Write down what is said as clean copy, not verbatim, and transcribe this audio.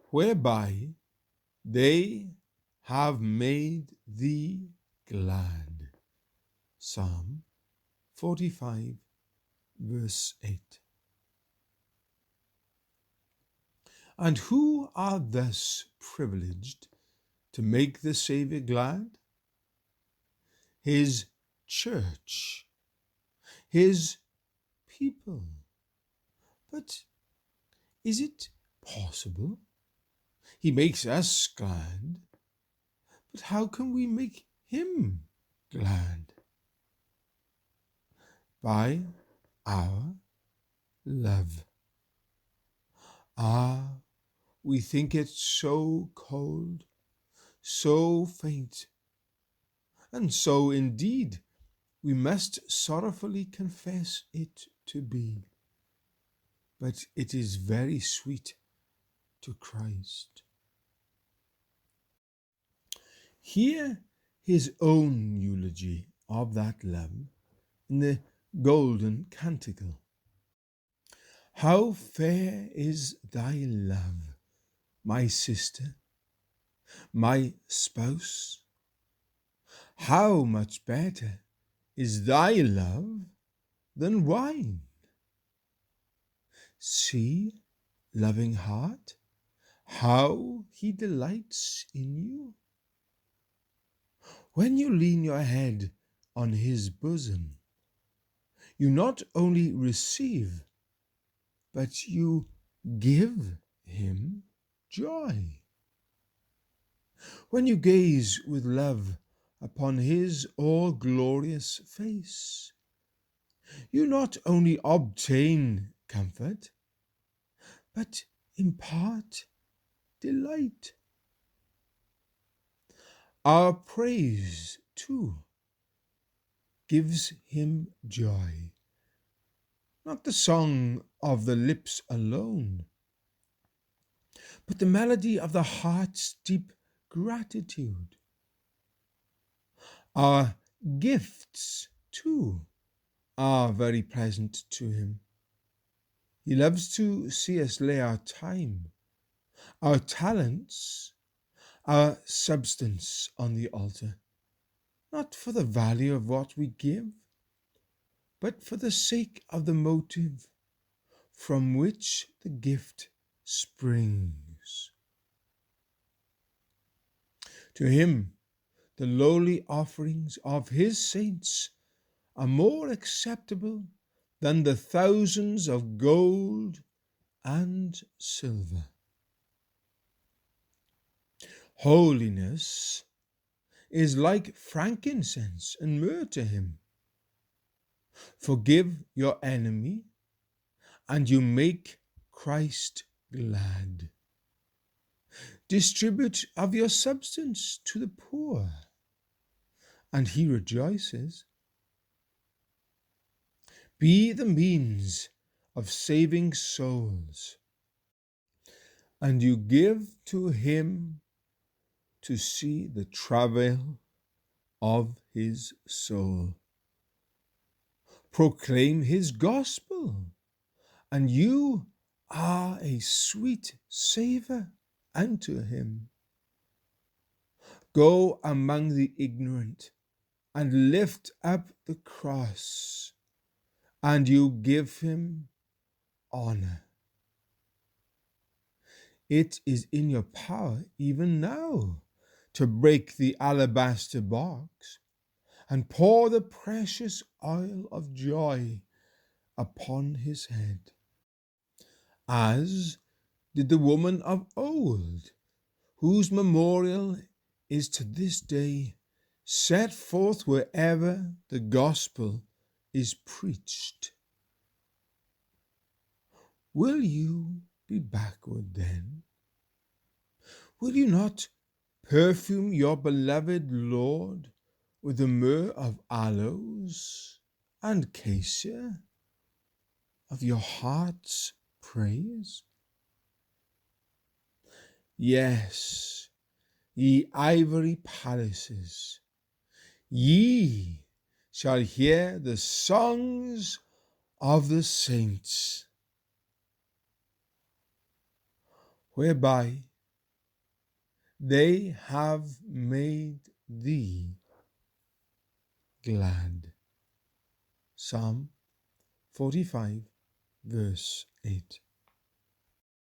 whereby they have made thee glad. Psalm 45, verse 8. And who are thus privileged to make the Saviour glad? His church, his people. But is it possible? He makes us glad, but how can we make him glad? By our love. We think it so cold, so faint, and so indeed we must sorrowfully confess it to be. But it is very sweet to Christ. Hear his own eulogy of that love in the Golden Canticle. How fair is thy love, my sister, my spouse! How much better is thy love than wine! See, loving heart, how he delights in you. When you lean your head on his bosom, you not only receive, but you give him joy. When you gaze with love upon his all-glorious face, you not only obtain comfort, but impart delight. Our praise, too, gives him joy. Not the song of the lips alone, but the melody of the heart's deep gratitude. Our gifts, too, are very pleasant to him. He loves to see us lay our time, our talents, our substance on the altar, not for the value of what we give, but for the sake of the motive from which the gift springs. To him, the lowly offerings of his saints are more acceptable than the thousands of gold and silver. Holiness is like frankincense and myrrh to him. Forgive your enemy, and you make Christ glad. Distribute of your substance to the poor, and he rejoices. Be the means of saving souls, and you give to him to see the travail of his soul. Proclaim his gospel, and you are a sweet savour unto him. Go among the ignorant and lift up the cross, and you give him honor. It is in your power even now to break the alabaster box and pour the precious oil of joy upon his head, as did the woman of old, whose memorial is to this day set forth wherever the gospel is preached. Will you be backward then? Will you not perfume your beloved Lord with the myrrh of aloes and cassia of your heart's praise? Yes, ye ivory palaces, ye shall hear the songs of the saints, whereby they have made thee glad. Psalm 45, verse 8.